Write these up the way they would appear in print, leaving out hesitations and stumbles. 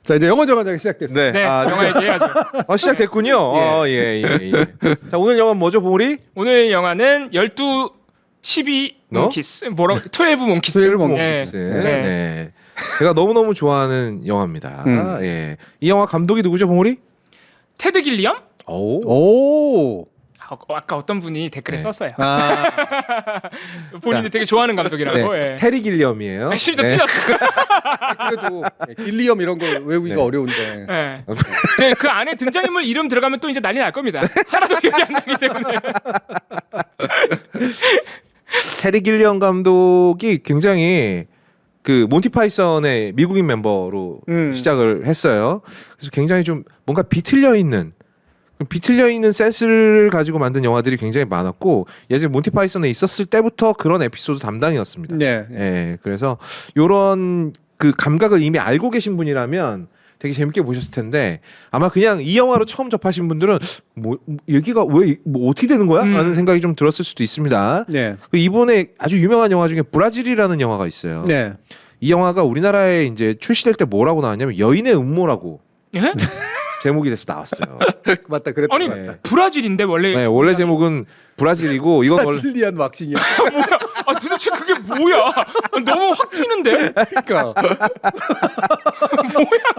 자 이제 영어 정한장이 시작됐습니다. 네, 영화 얘기해야죠. 시작됐군요. 예. 자, 오늘 영화 뭐죠, 봉우리? 오늘 영화는 12 몽키스. 뭐라고? 12 몽키스. 12 몽키스. 네. 제가 너무너무 좋아하는 영화입니다. 예. 이 영화 감독이 누구죠, 봉우리? 테드 길리엄? 오. 아까 어떤 분이 댓글에 네. 썼어요. 자. 본인이 되게 좋아하는 감독이라고. 네. 예. 테리 길리엄이에요. 심지어 네. 틀렸어. 그래도 길리엄 이런 거 외우기가 네. 어려운데. 네. 네, 그 안에 등장인물 이름 들어가면 또 이제 난리 날 겁니다. 하나도 기억이 안 나기 때문에. 테리 길리엄 감독이 굉장히 그 몬티 파이썬의 미국인 멤버로 시작을 했어요. 그래서 굉장히 좀 뭔가 비틀려 있는 센스를 가지고 만든 영화들이 굉장히 많았고 예전에 몬티 파이썬에 있었을 때부터 그런 에피소드 담당이었습니다. 네. 예, 그래서 요런 그 감각을 이미 알고 계신 분이라면 되게 재밌게 보셨을 텐데 아마 그냥 이 영화로 처음 접하신 분들은 뭐 얘기가 왜 뭐 어떻게 되는 거야? 라는 생각이 좀 들었을 수도 있습니다. 네. 그 이번에 아주 유명한 영화 중에 브라질이라는 영화가 있어요. 네. 이 영화가 우리나라에 이제 출시될 때 뭐라고 나왔냐면 여인의 음모라고 예? 제목이 돼서 나왔어요. 맞다. 그랬다. 아니 네. 브라질인데 원래. 네, 원래 제목은 브라질이고 이건 원래 브라질리안 왁싱이야. 뭐야? 아 도대체 그게 뭐야? 너무 확 튀는데. 그러니까.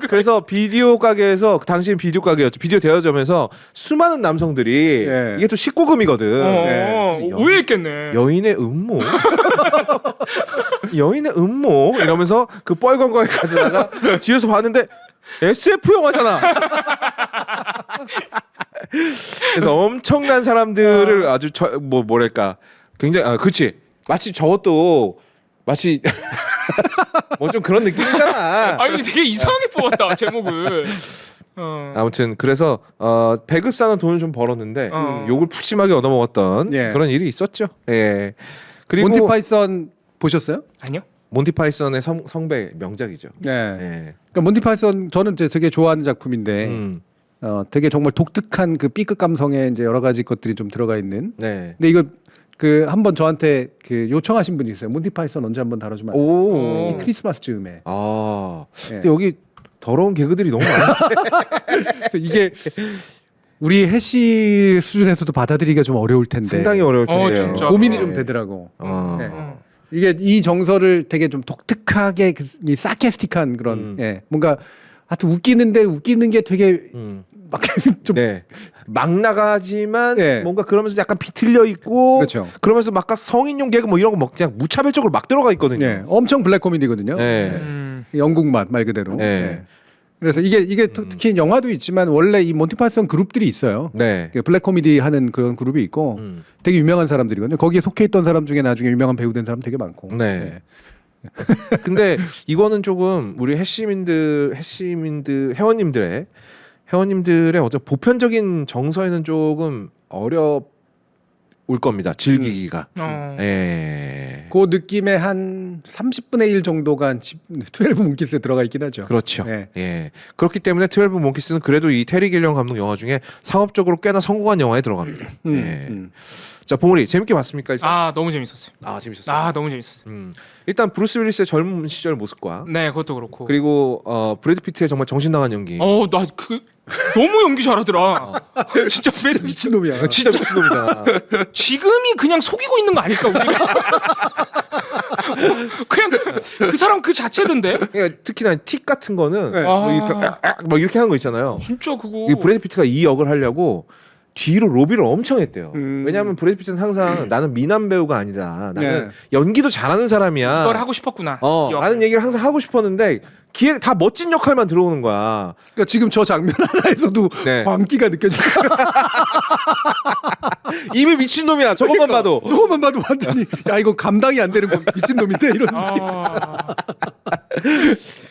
그래서 비디오 가게에서 당시엔 비디오 가게였죠. 비디오 대여점에서 수많은 남성들이 네. 이게 또 19금이거든. 네. 오해했겠네. 여인의 음모, 여인의 음모 이러면서 그 뻘건거에 가져다가 집에서 봤는데 SF 영화잖아. 그래서 엄청난 사람들을 아주 뭐랄까 굉장히 그치 마치 저것도 마치 뭐 좀 그런 느낌이잖아. 아 이거 되게 이상하게 뽑았다 제목을. 아무튼 그래서 배급 사는 돈을 좀 벌었는데 어. 욕을 푸짐하게 얻어먹었던 예. 그런 일이 있었죠. 예. 그리고 몬티 파이썬 보셨어요? 아니요. 몬티 파이썬의 성배 명작이죠. 네. 예. 그러니까 몬티 파이썬 저는 되게 좋아하는 작품인데 되게 정말 독특한 그 B급 감성의 이제 여러 가지 것들이 좀 들어가 있는. 네. 근데 이거 그 한번 저한테 그 요청하신 분이 있어요. 몬티 파이썬 언제 한번 다뤄주면 안 돼요? 오. 특히 크리스마스 즈음에. 아. 네. 근데 여기 더러운 개그들이 너무 많아. 그래서 이게 우리 해시 수준에서도 받아들이기가 좀 어려울 텐데 상당히 어려울 텐데요. 진짜. 고민이 네. 좀 되더라고. 네. 이게 이 정서를 되게 좀 독특하게 이 사케스틱한 그런 뭔가 하여튼 웃기는데 웃기는 게 되게 막 좀 네. 막 나가지만 네. 뭔가 그러면서 약간 비틀려 있고 그렇죠. 그러면서 막 성인용 개그 뭐 이런 거 막 그냥 무차별적으로 막 들어가 있거든요. 네, 엄청 블랙 코미디거든요. 네. 영국 맛 말 그대로. 네. 네. 그래서 이게 특히 영화도 있지만 원래 이 몬티 파이썬 그룹들이 있어요. 네. 블랙 코미디 하는 그런 그룹이 있고 되게 유명한 사람들이거든요. 거기에 속해 있던 사람 중에 나중에 유명한 배우 된 사람 되게 많고. 네. 근데 이거는 조금 우리 해시민들 회원님들의 어떤 보편적인 정서에는 조금 어려울 겁니다. 즐기기가. 예. 그 느낌의 한 30분의 1 정도가 12 몽키스에 들어가 있긴 하죠. 그렇죠. 네. 예. 그렇기 때문에 12 몽키스는 그래도 이 테리 길리엄 감독 영화 중에 상업적으로 꽤나 성공한 영화에 들어갑니다. 예. 자, 봉우리 재밌게 봤습니까? 일단? 아 너무 재밌었어요. 재밌었어요. 아 너무 재밌었어요. 일단 브루스 윌리스의 젊은 시절 모습과 네 그것도 그렇고. 그리고 브래드 피트의 정말 정신 나간 연기. 나 그 너무 연기 잘하더라. 진짜 브래드 피트 미친놈이야. 진짜 미친놈이잖아. 지금이 그냥 속이고 있는 거 아닐까 우리가? 그냥 그 사람 그 자체던데. 그러니까 특히나 틱 같은 거는 네. 뭐 이렇게 막 이렇게 하는 거 있잖아요. 진짜 그거. 이 브래드 피트가 이 역을 하려고 뒤로 로비를 엄청 했대요. 왜냐하면 브래드 피트는 항상 나는 미남 배우가 아니다. 나는 연기도 잘하는 사람이야. 이걸 하고 싶었구나. 라는 얘기를 항상 하고 싶었는데 기획 다 멋진 역할만 들어오는 거야. 그러니까 지금 저 장면 하나에서도 네. 광기가 느껴지죠. 이미 미친 놈이야. 저것만 봐도. 저것만 봐도 완전히 야 이거 감당이 안 되는 거 미친 놈인데 이런 느낌.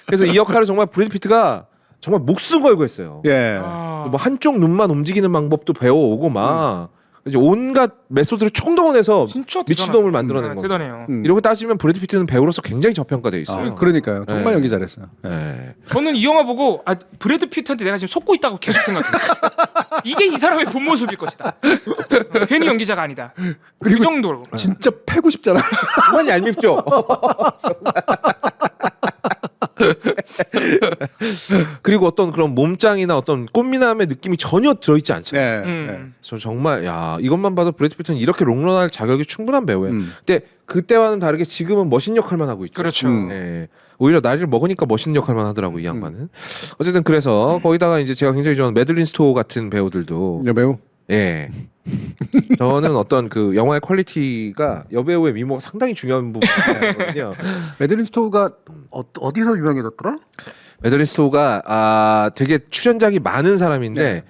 그래서 이 역할을 정말 브래드 피트가 정말 목숨 걸고 했어요. 예. 뭐 한쪽 눈만 움직이는 방법도 배워오고 막 이제 온갖 메소드를 총동원해서 진짜 미친놈을 만들어낸 거예요. 대단해요. 이러고 따지면 브래드 피트는 배우로서 굉장히 저평가돼 있어요. 그러니까요. 정말 네. 연기 잘했어요. 네. 저는 이 영화 보고 브래드 피트한테 내가 지금 속고 있다고 계속 생각했어요. 이게 이 사람의 본 모습일 것이다. 괜히 연기자가 아니다. 그리고 그 정도로. 진짜 패고 싶잖아. 정말 얄밉죠. 그리고 어떤 그런 몸짱이나 어떤 꽃미남의 느낌이 전혀 들어있지 않잖아요. 네. 저 정말 야 이것만 봐도 브래드 피트는 이렇게 롱런할 자격이 충분한 배우예요. 음. 근데 그때와는 다르게 지금은 멋있는 역할만 하고 있죠. 그렇죠. 예. 오히려 나이를 먹으니까 멋있는 역할만 하더라고 이 양반은. 어쨌든 그래서 거기다가 이제 제가 굉장히 좋아하는 매들린 스토어 같은 배우들도 여배우. 예. 저는 어떤 그 영화의 퀄리티가 여배우의 미모가 상당히 중요한 부분이거든요. 매들린 스토어가 어디서 유명해졌더라? 매들린 스토어가 되게 출연작이 많은 사람인데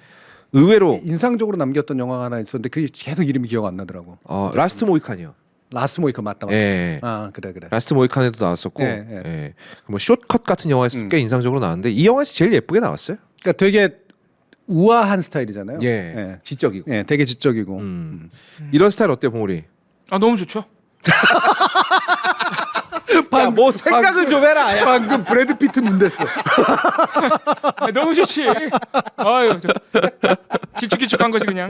의외로 인상적으로 남겼던 영화가 하나 있었는데 그게 계속 이름이 기억 안 나더라고. 라스트 모이칸이요. 라스트 모이칸 맞다. 예. 아 그래. 라스트 모이칸에도 나왔었고, 예, 예. 예. 뭐 숏컷 같은 영화에서 꽤 인상적으로 나왔는데 이 영화에서 제일 예쁘게 나왔어요. 그러니까 되게 우아한 스타일이잖아요. 예, 지적이고. 예, 되게 지적이고. 이런 스타일 어때요, 봉우리? 아 너무 좋죠. 뭐 생각은 좀 해라. 야. 방금 브래드 피트 눈 됐어. 아, 너무 좋지. 아유, 길쭉길쭉한 거지 그냥.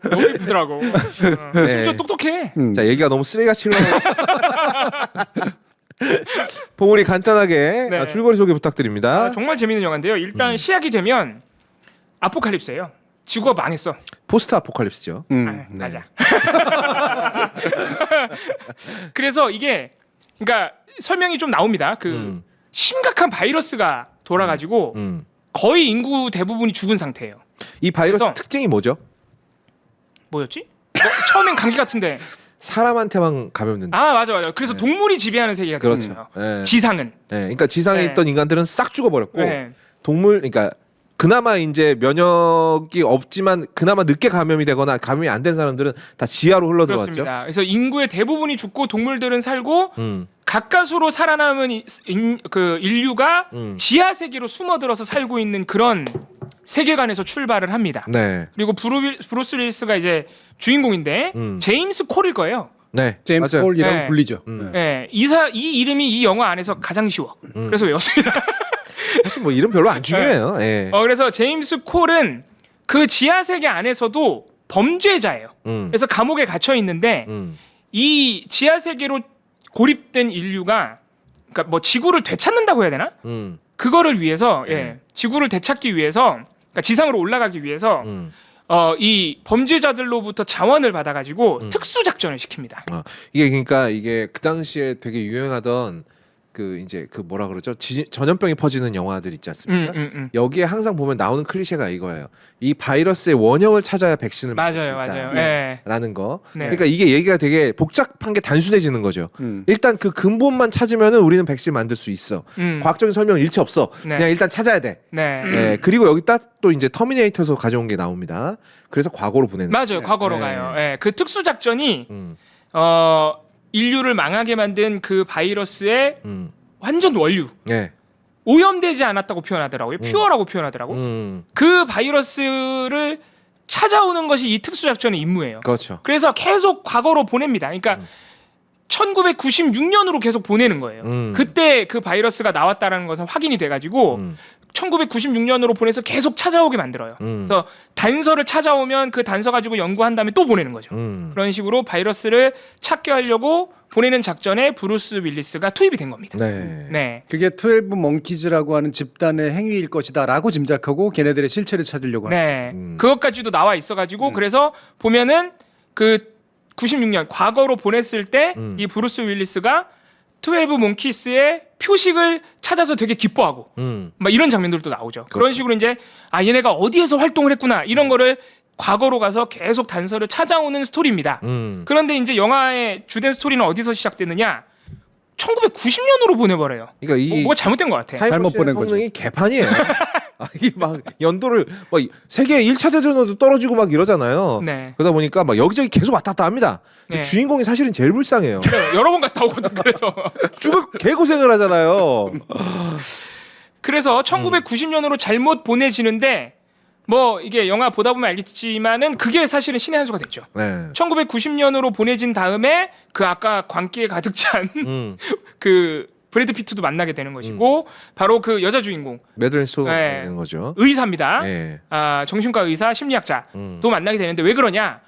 너무 예쁘더라고. 심지어 똑똑해. 자, 얘기가 너무 쓰레기같이 흘러. 봉우리 간단하게 네. 줄거리 소개 부탁드립니다. 아, 정말 재밌는 영화인데요. 일단 시작이 되면 아포칼립스예요. 지구가 망했어. 포스트 아포칼립스죠. 아, 맞아. 그래서 이게 그러니까 설명이 좀 나옵니다. 그 심각한 바이러스가 돌아가지고 거의 인구 대부분이 죽은 상태예요. 이 바이러스 그래서- 특징이 뭐죠? 뭐였지? 처음엔 감기 같은데. 사람한테만 감염된다. 아 맞아. 그래서 동물이 지배하는 세계가 그렇죠. 되거든요. 예. 지상은. 예, 그러니까 지상에 네. 있던 인간들은 싹 죽어버렸고 네. 동물, 그러니까 그나마 이제 면역이 없지만 그나마 늦게 감염이 되거나 감염이 안 된 사람들은 다 지하로 흘러 들어왔죠. 그렇습니다. 그래서 인구의 대부분이 죽고 동물들은 살고 음, 가까스로 살아남은 그 인류가 지하 세계로 숨어들어서 살고 있는 그런 세계관에서 출발을 합니다. 네, 그리고 브루스 윌리스가 이제 주인공인데 제임스 콜일 거예요. 네, 제임스 맞아요. 콜이라고 네. 불리죠. 네, 이 이름이 이 영화 안에서 가장 쉬워. 그래서 외웠습니다. 사실 뭐 이름 별로 안 중요해요. 예. 그래서 제임스 콜은 그 지하 세계 안에서도 범죄자예요. 그래서 감옥에 갇혀 있는데 이 지하 세계로 고립된 인류가 그러니까 뭐 지구를 되찾는다고 해야 되나? 그거를 위해서 지구를 되찾기 위해서 그러니까 지상으로 올라가기 위해서 이 범죄자들로부터 자원을 받아가지고 특수 작전을 시킵니다. 이게 그러니까 이게 그 당시에 되게 유행하던 그 이제 그 뭐라 그러죠? 전염병이 퍼지는 영화들 있지 않습니까? 여기에 항상 보면 나오는 클리셰가 이거예요. 이 바이러스의 원형을 찾아야 백신을 맞을 수 맞아요, 있다. 맞아요. 네. 라는 거. 네. 그러니까 이게 얘기가 되게 복잡한 게 단순해지는 거죠. 일단 그 근본만 찾으면은 우리는 백신 만들 수 있어. 과학적인 설명은 일체 없어. 네. 그냥 일단 찾아야 돼. 네. 네. 그리고 여기 딱 또 이제 터미네이터에서 가져온 게 나옵니다. 그래서 과거로 보내는. 맞아요. 과거로 네. 가요. 그 특수 작전이 인류를 망하게 만든 그 바이러스의 완전 원류. 네. 오염되지 않았다고 표현하더라고요. 퓨어라고 표현하더라고. 그 바이러스를 찾아오는 것이 이 특수 작전의 임무예요. 그렇죠. 그래서 계속 과거로 보냅니다. 그러니까 1996년으로 계속 보내는 거예요. 그때 그 바이러스가 나왔다는 것은 확인이 돼가지고 1996년으로 보내서 계속 찾아오게 만들어요. 그래서 단서를 찾아오면 그 단서 가지고 연구한 다음에 또 보내는 거죠. 그런 식으로 바이러스를 찾게 하려고 보내는 작전에 브루스 윌리스가 투입이 된 겁니다. 네. 네. 그게 12 몽키즈라고 하는 집단의 행위일 것이다라고 짐작하고 걔네들의 실체를 찾으려고 하는. 네. 그것까지도 나와 있어가지고 그래서 보면은 그 96년 과거로 보냈을 때 이 브루스 윌리스가 12 몽키스의 표식을 찾아서 되게 기뻐하고 막 이런 장면들도 나오죠. 그런 그렇죠. 식으로 이제 얘네가 어디에서 활동을 했구나 이런 거를 과거로 가서 계속 단서를 찾아오는 스토리입니다. 그런데 이제 영화의 주된 스토리는 어디서 시작되느냐? 1990년으로 보내버려요. 그러니까 이 뭐가 잘못된 것 같아. 잘못 보낸 성능이 개판이에요. 이게 막 연도를 막 세계 1차 대전으로도 떨어지고 막 이러잖아요. 네. 그러다 보니까 막 여기저기 계속 왔다 갔다 합니다. 네. 주인공이 사실은 제일 불쌍해요. 여러 번 갔다 오거든. 그래서 개고생을 하잖아요. 그래서 1990년으로 잘못 보내지는데 뭐 이게 영화 보다 보면 알겠지만은 그게 사실은 신의 한 수가 됐죠. 네. 1990년으로 보내진 다음에 그 아까 광기에 가득 찬 그 브래드 피트도 만나게 되는 것이고 바로 그 여자 주인공 매드린 스토어가 네. 되는 거죠. 의사입니다. 네. 정신과 의사, 심리학자도 만나게 되는데 왜 그러냐?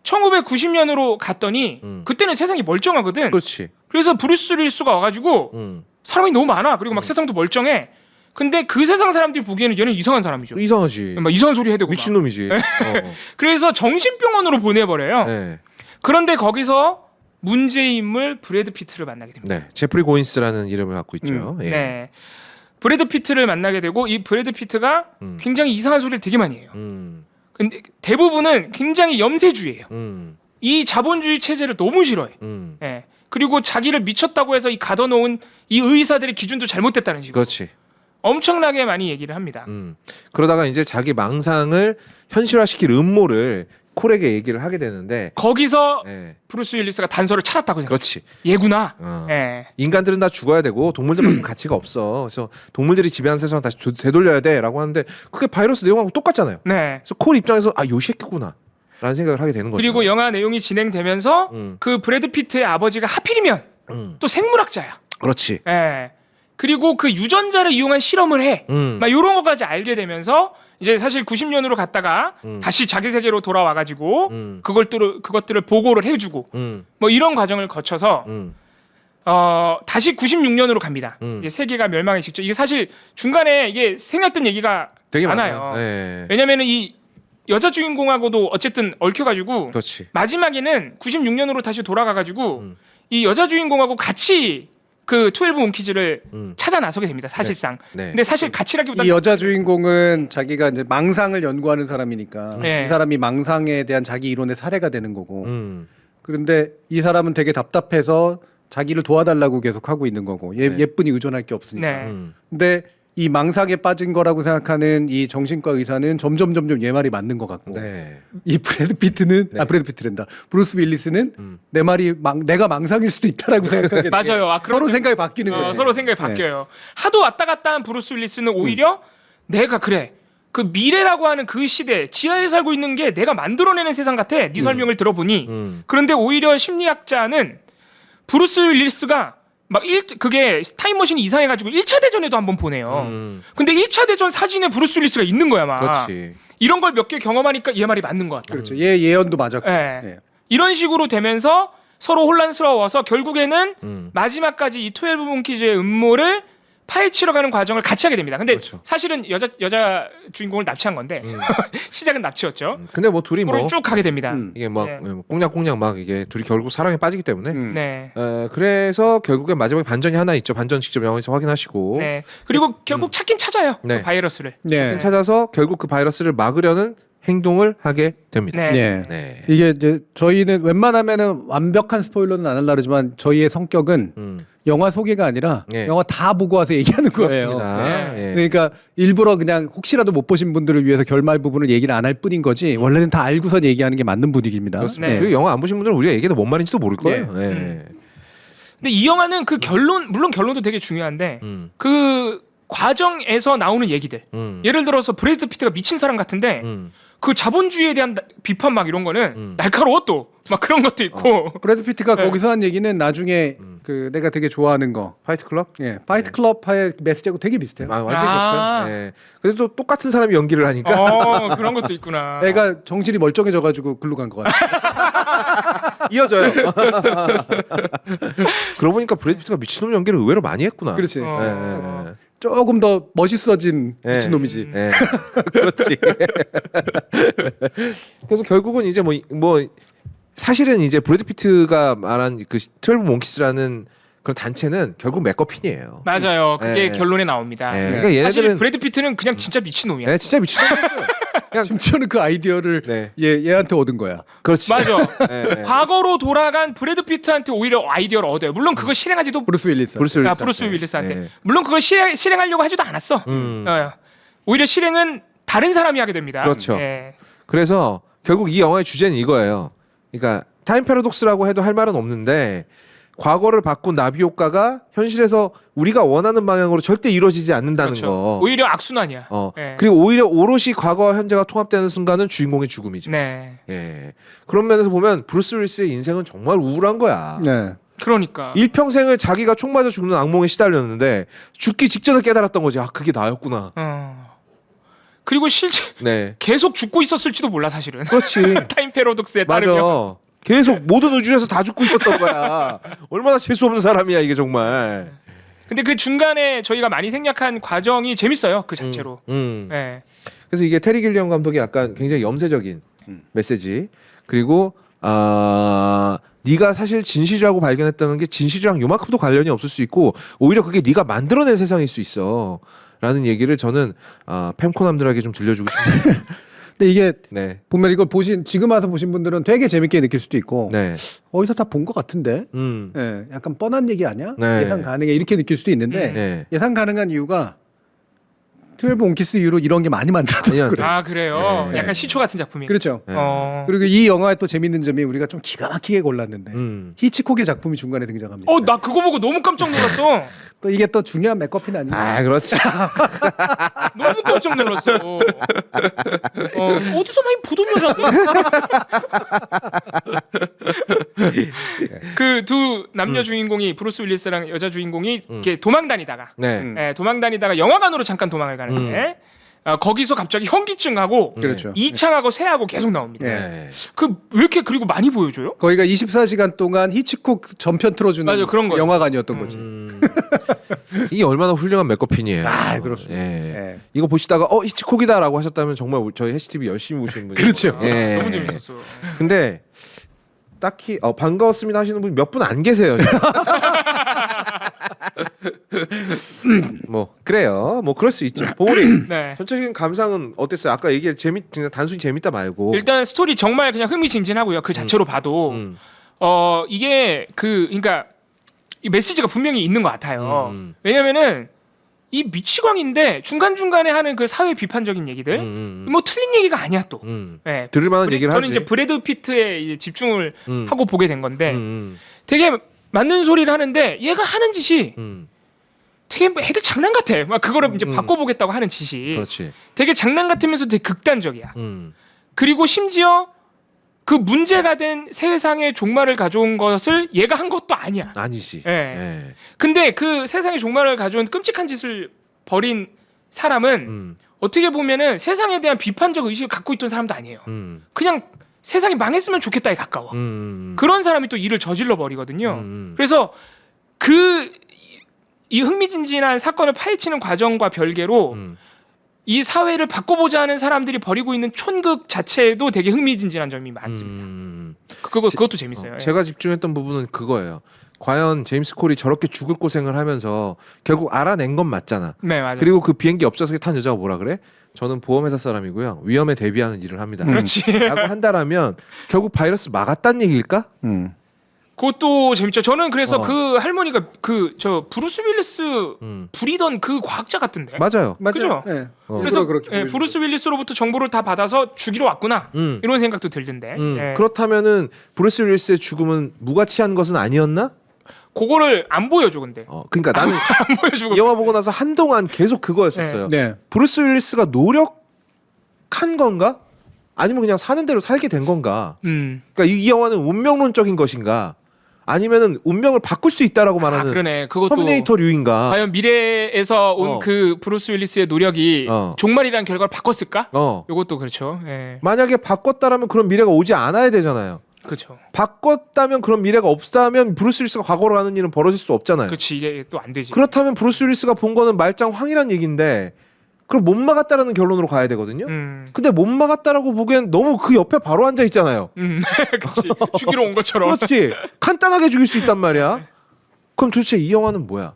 1990년으로 갔더니 그때는 세상이 멀쩡하거든. 그렇지. 그래서 브루스 윌리스가 와가지고 사람이 너무 많아. 그리고 막 세상도 멀쩡해. 근데 그 세상 사람들이 보기에는 얘는 이상한 사람이죠. 이상하지. 막 이상한 소리 해대고 막. 미친놈이지. 그래서 정신병원으로 보내버려요. 네. 그런데 거기서 문제의 인물 브래드 피트를 만나게 됩니다. 네. 제프리 고인스라는 이름을 갖고 있죠. 예. 네. 브래드 피트를 만나게 되고 이 브래드 피트가 굉장히 이상한 소리를 되게 많이 해요. 근데 대부분은 굉장히 염세주의예요. 이 자본주의 체제를 너무 싫어해. 예. 그리고 자기를 미쳤다고 해서 이 가둬놓은 이 의사들의 기준도 잘못됐다는 식으로 그렇지. 엄청나게 많이 얘기를 합니다. 그러다가 이제 자기 망상을 현실화시킬 음모를 콜에게 얘기를 하게 되는데 거기서 예. 브루스 윌리스가 단서를 찾았다고 생각해요. 그렇지. 얘구나. 어. 예. 인간들은 다 죽어야 되고 동물들만큼 가치가 없어. 그래서 동물들이 지배하는 세상을 다시 되돌려야 돼라고 하는데 그게 바이러스 내용하고 똑같잖아요. 네. 그래서 콜 입장에서 요 새끼구나 라는 생각을 하게 되는 거죠. 그리고 영화 내용이 진행되면서 그 브래드 피트의 아버지가 하필이면 또 생물학자야. 그렇지. 예. 그리고 그 유전자를 이용한 실험을 해. 막 이런 것까지 알게 되면서 이제 사실 90년으로 갔다가 다시 자기 세계로 돌아와가지고 그것들을 보고를 해주고 뭐 이런 과정을 거쳐서 다시 96년으로 갑니다. 이제 세계가 멸망에 직전. 이게 사실 중간에 이게 생겼던 얘기가 되게 많아요. 많아요. 네. 왜냐면은 이 여자 주인공하고도 어쨌든 얽혀가지고 그렇지. 마지막에는 96년으로 다시 돌아가가지고 이 여자 주인공하고 같이 그 12 몽키즈를 찾아 나서게 됩니다. 사실상. 네. 근데 사실 같이라기보다 이 여자 주인공은 자기가 이제 망상을 연구하는 사람이니까 네. 이 사람이 망상에 대한 자기 이론의 사례가 되는 거고. 그런데 이 사람은 되게 답답해서 자기를 도와달라고 계속 하고 있는 거고. 네. 예쁜이 의존할 게 없으니까. 네. 근데 이 망상에 빠진 거라고 생각하는 이 정신과 의사는 점점 얘 말이 맞는 것 같고. 네. 이 브래드 피트는 네. 브래드 피트랜다. 브루스 윌리스는 내 말이 내가 망상일 수도 있다라고 생각하게 돼. 맞아요. 아, 서로 생각이 바뀌는 거죠. 서로 생각이 바뀌어요. 하도 왔다 갔다 한 브루스 윌리스는 오히려 내가 그래. 그 미래라고 하는 그 시대 지하에 살고 있는 게 내가 만들어내는 세상 같아. 네 설명을 들어보니. 그런데 오히려 심리학자는 브루스 윌리스가 막 그게 타임머신이 이상해가지고 1차 대전에도 한번 보내요. 근데 1차 대전 사진에 브루스 윌리스가 있는 거야 막. 그렇지. 이런 걸 몇 개 경험하니까 얘 말이 맞는 것 같다. 그렇죠. 얘 예언도 맞았고. 예. 예. 이런 식으로 되면서 서로 혼란스러워서 결국에는 마지막까지 이 12 몽키즈의 음모를 파헤치러 가는 과정을 같이 하게 됩니다. 근데 그렇죠. 사실은 여자 주인공을 납치한 건데 시작은 납치였죠. 근데 뭐 둘이 서로 뭐 쭉 가게 됩니다. 이게 막 네. 꽁냥꽁냥 막 이게 둘이 결국 사랑에 빠지기 때문에 네. 그래서 결국에 마지막에 반전이 하나 있죠. 반전 직접 영화에서 확인하시고 네. 그리고 결국 찾긴 찾아요. 네. 그 바이러스를. 네. 찾아서 결국 그 바이러스를 막으려는 행동을 하게 됩니다. 네. 네. 네. 이게 이제 저희는 웬만하면은 완벽한 스포일러는 안 하려고 그러지만 저희의 성격은 영화 소개가 아니라 네. 영화 다 보고 와서 얘기하는 거예요. 그렇습니다. 네. 예. 그러니까 일부러 그냥 혹시라도 못 보신 분들을 위해서 결말 부분을 얘기를 안 할 뿐인 거지 원래는 다 알고선 얘기하는 게 맞는 분위기입니다. 그렇습니다. 네. 그리고 영화 안 보신 분들은 우리가 얘기해도 뭔 말인지도 모를 거예요. 네. 예. 근데 이 영화는 그 결론 물론 결론도 되게 중요한데 그 과정에서 나오는 얘기들. 예를 들어서 브래드 피트가 미친 사람 같은데 그 자본주의에 대한 비판 막 이런 거는 날카로워 또 막 그런 것도 있고. 브래드 피트가 네. 거기서 한 얘기는 나중에 그 내가 되게 좋아하는 거 파이트 클럽? 예, 파이트 클럽의 메시지하고 되게 비슷해요. 완전히 아. 그렇죠. 예. 그래서 또 똑같은 사람이 연기를 하니까 그런 것도 있구나. 애가 정신이 멀쩡해져가지고 글로 간 것 같아. 이어져요. 그러고 보니까 브래드 피트가 미친놈 연기를 의외로 많이 했구나. 그렇지. 예. 조금 더 멋있어진 예. 미친놈이지. 예. 그렇지. 그래서 결국은 이제 뭐 사실은 이제 브래드 피트가 말한 그 12 몽키스라는 그런 단체는 결국 맥거핀이에요. 맞아요. 그게 예. 결론에 나옵니다. 예. 네. 그러니까 사실 얘네들은 브래드 피트는 그냥 진짜 미친놈이야. 예, 진짜 미친놈이었어요. 그냥 심지어는 그 아이디어를 네. 얘한테 얻은 거야. 그렇지. 맞아. 예, 예. 과거로 돌아간 브래드 피트한테 오히려 아이디어를 얻어요. 물론 그걸 실행하지도 브루스 윌리스. 브루스 윌리스한테. 브루스 윌리스한테. 예. 물론 그걸 실행하려고 하지도 않았어. 오히려 실행은 다른 사람이 하게 됩니다. 그렇죠. 예. 그래서 결국 이 영화의 주제는 이거예요. 그러니까 타임 패러독스라고 해도 할 말은 없는데 과거를 바꾼 나비 효과가 현실에서 우리가 원하는 방향으로 절대 이루어지지 않는다는 그렇죠. 거. 오히려 악순환이야. 예. 그리고 오히려 오롯이 과거와 현재가 통합되는 순간은 주인공의 죽음이죠. 네. 예. 그런 면에서 보면 브루스 윌리스의 인생은 정말 우울한 거야. 네. 그러니까. 일평생을 자기가 총 맞아 죽는 악몽에 시달렸는데 죽기 직전에 깨달았던 거지. 아, 그게 나였구나. 그리고 실제 네. 계속 죽고 있었을지도 몰라 사실은. 그렇지. 타임 패러독스에 따르면. 맞아. 계속 모든 우주에서 다 죽고 있었던 거야. 얼마나 재수 없는 사람이야 이게 정말. 근데 그 중간에 저희가 많이 생략한 과정이 재밌어요. 그 자체로. 네. 그래서 이게 테리 길리엄 감독이 약간 굉장히 염세적인 메시지 그리고 네가 사실 진실이라고 발견했다는 게 진실이랑 요만큼도 관련이 없을 수 있고 오히려 그게 네가 만들어낸 세상일 수 있어 라는 얘기를 저는 팸코남들에게 좀 들려주고 싶네요. 근데 이게 네. 보면 이걸 지금 와서 보신 분들은 되게 재밌게 느낄 수도 있고 네. 어디서 다 본 것 같은데 예, 약간 뻔한 얘기 아니야? 네. 예상 가능해 이렇게 느낄 수도 있는데 네. 예상 가능한 이유가 12 온키스 이후로 이런 게 많이 만들어져서 아니야. 그래요. 아 그래요. 네. 약간 시초 같은 작품이. 그렇죠. 네. 그리고 이 영화의 또 재밌는 점이 우리가 좀 기가 막히게 골랐는데 히치콕의 작품이 중간에 등장합니다. 나 그거 보고 너무 깜짝 놀랐어. 또 이게 또 중요한 맥커핀 아니에요? 그렇지. 너무 깜짝 놀랐어. 어디서 많이 보던 여자인데? 그 두 남녀 주인공이 브루스 윌리스랑 여자 주인공이 이렇게 도망 다니다가 네. 도망 다니다가 영화관으로 잠깐 도망을 가는데 거기서 갑자기 현기증하고 그렇죠. 이창하고 새하고 계속 나옵니다. 네. 그 왜 이렇게 그리고 많이 보여줘요? 거기가 24시간 동안 히치콕 전편 틀어주는 맞아요, 그런 거죠. 영화관이었던 거지. 이게 얼마나 훌륭한 맥커핀이에요. 그렇습니다. 예. 예. 이거 보시다가 히치콕이다라고 하셨다면 정말 저희 해시TV 열심히 보시는 분이에요. 그렇죠. 예. 너무 재밌었어. 근데 딱히 반가웠습니다 하시는 분 몇 분 안 계세요. 뭐 그래요. 뭐 그럴 수 있죠. 봉우리 네. 전체적인 감상은 어땠어요? 아까 얘기한 그냥 단순히 재밌다 말고 일단 스토리 정말 그냥 흥미진진하고요. 그 자체로 봐도 이게 그러니까 이 메시지가 분명히 있는 것 같아요. 왜냐면은 이 미치광인데 중간 중간에 하는 그 사회 비판적인 얘기들 뭐 틀린 얘기가 아니야 또. 네. 들을 만한 얘기를 저는 하지. 이제 브래드 피트에 이제 집중을 하고 보게 된 건데 음. 되게 맞는 소리를 하는데 얘가 하는 짓이 되게 뭐 애들 장난 같아. 막 그거를 이제 바꿔보겠다고 하는 짓이 그렇지. 되게 장난 같으면서 되게 극단적이야. 음. 그리고 심지어 그 문제가 된 세상의 종말을 가져온 것을 얘가 한 것도 아니야. 아니지. 예. 예. 근데 그 세상의 종말을 가져온 끔찍한 짓을 벌인 사람은 어떻게 보면은 세상에 대한 비판적 의식을 갖고 있던 사람도 아니에요. 그냥 세상이 망했으면 좋겠다에 가까워. 그런 사람이 또 일을 저질러 버리거든요. 그래서 이 흥미진진한 사건을 파헤치는 과정과 별개로 이 사회를 바꿔보자 하는 사람들이 벌이고 있는 촌극 자체에도 되게 흥미진진한 점이 많습니다. 그것도 재밌어요. 예. 제가 집중했던 부분은 그거예요. 과연 제임스 콜이 저렇게 죽을 고생을 하면서 결국 알아낸 건 맞잖아. 네, 맞아요. 그리고 그 비행기 옆좌석에 탄 여자가 뭐라 그래? 저는 보험회사 사람이고요. 위험에 대비하는 일을 합니다. 그렇지. 라고 한다라면 결국 바이러스 막았단 얘기일까? 그것도 재밌죠. 저는 그래서 그 할머니가 저 브루스 윌리스 부리던 그 과학자 같은데. 맞아요. 그죠? 예. 그래서 그렇게 보여주죠. 브루스 윌리스로부터 정보를 다 받아서 죽이러 왔구나. 이런 생각도 들던데. 예. 그렇다면은 브루스 윌리스의 죽음은 무가치한 것은 아니었나? 그거를 안 보여줘 근데. 그러니까 나는 안 보여주고. 이 영화 보고 나서 한동안 계속 그거였었어요. 네. 브루스 윌리스가 노력한 건가? 아니면 그냥 사는 대로 살게 된 건가? 그러니까 이 영화는 운명론적인 것인가? 아니면은 운명을 바꿀 수 있다라고 말하는 그러네. 그것도 터미네이터류인가? 과연 미래에서 온 그 브루스 윌리스의 노력이 종말이라는 결과를 바꿨을까? 이것도 그렇죠. 예. 만약에 바꿨다라면 그런 미래가 오지 않아야 되잖아요. 그렇죠. 바꿨다면 그런 미래가 없다면 브루스 윌리스가 과거로 가는 일은 벌어질 수 없잖아요. 그렇지. 이게 또 안 되지. 그렇다면 브루스 윌리스가 본 거는 말짱황이란 얘기인데 그럼 못 막았다라는 결론으로 가야 되거든요. 근데 못 막았다라고 보기엔 너무 그 옆에 바로 앉아 있잖아요. 그렇지. 죽이러 온 것처럼. 그렇지. 간단하게 죽일 수 있단 말이야. 그럼 도대체 이 영화는 뭐야?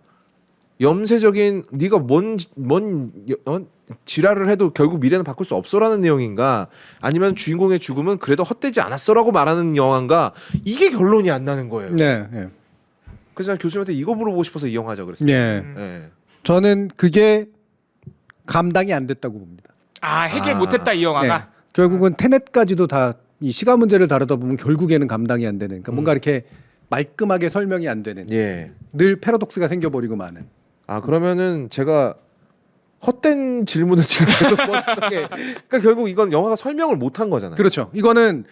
염세적인 네가 뭔 지랄을 해도 결국 미래는 바꿀 수 없어라는 내용인가? 아니면 주인공의 죽음은 그래도 헛되지 않았어라고 말하는 영화인가? 이게 결론이 안 나는 거예요. 네. 네. 그래서 교수님한테 이거 물어보고 싶어서 이 영화 하자 그랬어요. 네. 네. 저는 그게 감당이 안 됐다고 봅니다. 해결 못했다 이 영화가. 네. 결국은 테넷까지도 다 이 시간 문제를 다루다 보면 결국에는 감당이 안 되는. 그러니까 뭔가 이렇게 말끔하게 설명이 안 되는. 예. 늘 패러독스가 생겨버리고 마는. 그러면은 제가 헛된 질문을 지금 계속 뻗었던 게 그러니까 결국 이건 영화가 설명을 못한 거잖아요. 그렇죠. 이거는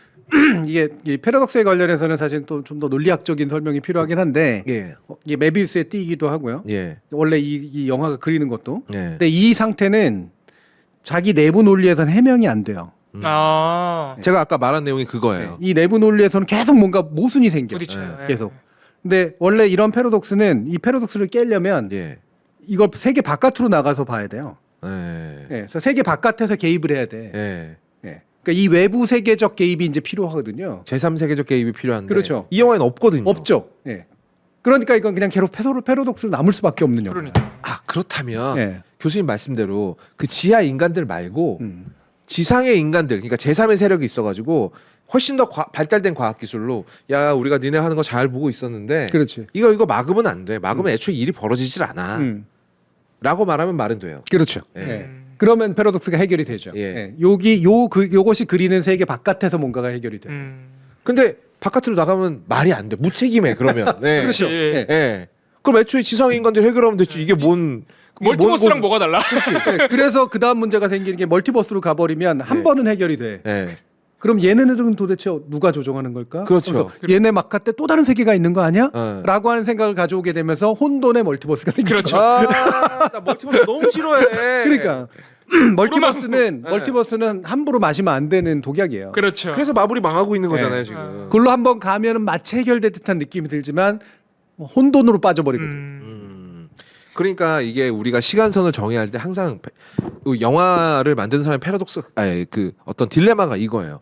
이게 이 패러독스에 관련해서는 사실 또 좀 더 논리학적인 설명이 필요하긴 한데 이게 메비우스의 띠이기도 하고요. 예. 원래 이 영화가 그리는 것도. 예. 근데 이 상태는 자기 내부 논리에서는 해명이 안 돼요. 제가 아까 말한 내용이 그거예요. 이 내부 논리에서는 계속 뭔가 모순이 생겨. 그렇죠. 네. 계속. 근데 원래 이런 패러독스는 이 패러독스를 깨려면 예. 이걸 세계 바깥으로 나가서 봐야 돼요. 예. 예, 그래서 세계 바깥에서 개입을 해야 돼. 예. 예. 그러니까 이 외부 세계적 개입이 이제 필요하거든요. 제3세계적 개입이 필요한데 그렇죠. 이 영화에는 없거든요. 없죠. 예. 그러니까 이건 그냥 계속 패러독스로 남을 수밖에 없는 영화. 그러니까. 아 그렇다면 예. 교수님 말씀대로 그 지하 인간들 말고 음. 지상의 인간들, 그러니까 제3의 세력이 있어가지고 훨씬 더 발달된 과학 기술로 야 우리가 니네 하는 거 잘 보고 있었는데 그렇지. 이거 막으면 안 돼. 막으면 애초에 일이 벌어지질 않아. 라고 말하면 말은 돼요. 그렇죠. 예. 예. 그러면 패러독스가 해결이 되죠. 예. 예. 요것이 그리는 세계 바깥에서 뭔가가 해결이 돼요. 근데 바깥으로 나가면 말이 안 돼. 무책임해 그러면. 네. 그렇죠. 예. 예. 예. 그럼 애초에 지상의 인간들 해결하면 됐지. 이게 뭔 멀티버스랑 뭐가 달라? 예. 그래서 그 다음 문제가 생기는 게 멀티버스로 가버리면 한 예. 번은 해결이 돼. 예. 그럼 얘네들은 도대체 누가 조종하는 걸까? 그렇죠. 그래서 얘네 막갈 때 또 다른 세계가 있는 거 아니야? 어. 라고 하는 생각을 가져오게 되면서 혼돈의 멀티버스가 생기죠. 그렇죠. 나 멀티버스 너무 싫어해. 그러니까 멀티버스는 네. 멀티버스는 함부로 마시면 안 되는 독약이에요. 그렇죠. 그래서 마블이 망하고 있는 거잖아요 네. 지금. 그걸로 한번 가면은 마치 해결된 듯한 느낌이 들지만 혼돈으로 빠져버리거든. 그러니까 이게 우리가 시간선을 정의할 때 항상 영화를 만드는 사람의 패러독스, 아니 그 어떤 딜레마가 이거예요.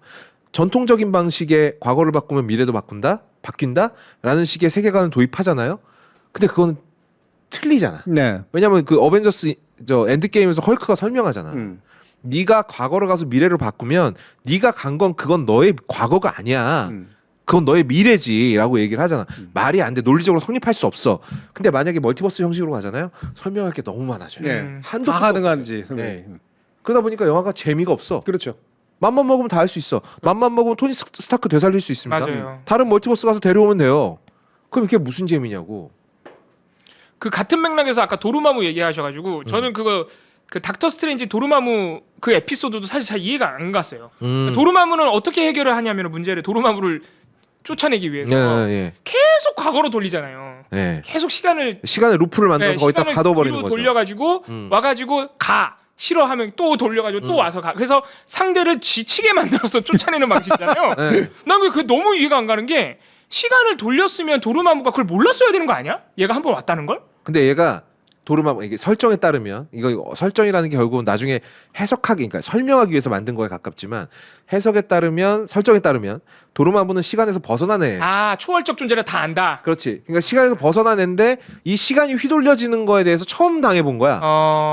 전통적인 방식의 과거를 바꾸면 미래도 바뀐다라는 식의 세계관을 도입하잖아요. 근데 그거는 틀리잖아. 네. 왜냐면 그 어벤져스 저 엔드게임에서 헐크가 설명하잖아. 네가 과거를 가서 미래를 바꾸면 네가 간 건 그건 너의 과거가 아니야. 그건 너의 미래지라고 얘기를 하잖아. 말이 안 돼. 논리적으로 성립할 수 없어. 근데 만약에 멀티버스 형식으로 가잖아요. 설명할 게 너무 많아져요. 네. 한도 다 끝도 가능한지. 없어요. 네. 그러다 보니까 영화가 재미가 없어. 그렇죠. 맘만 먹으면 다 할 수 있어. 맘만 먹으면 토니 스타크 되살릴 수 있습니다. 맞아요. 다른 멀티버스 가서 데려오면 돼요. 그럼 이게 무슨 재미냐고. 그 같은 맥락에서 아까 도루마무 얘기하셔가지고 저는 그 닥터 스트레인지 도루마무 그 에피소드도 사실 잘 이해가 안 갔어요. 도루마무는 어떻게 해결을 하냐면 문제를 도루마무를 쫓아내기 위해서 예. 계속 과거로 돌리잖아요. 예. 계속 시간을 시간의 루프를 만들어서 거기다 시간을 가둬버리는 뒤로 거죠. 돌려가지고 와가지고 가 싫어하면 또 돌려가지고 또 와서 가. 그래서 상대를 지치게 만들어서 쫓아내는 방식이잖아요. 네. 난 그게 너무 이해가 안 가는 게 시간을 돌렸으면 도루마무가 그걸 몰랐어야 되는 거 아니야? 얘가 한 번 왔다는 걸? 근데 얘가 도르마무 이게 설정에 따르면 이거 설정이라는 게 결국은 나중에 해석하기 그러니까 설명하기 위해서 만든 거에 가깝지만 해석에 따르면 설정에 따르면 도르마무는 시간에서 벗어난 애. 아 초월적 존재를 다 안다. 그렇지. 그러니까 시간에서 벗어난 애인데 이 시간이 휘돌려지는 거에 대해서 처음 당해본 거야.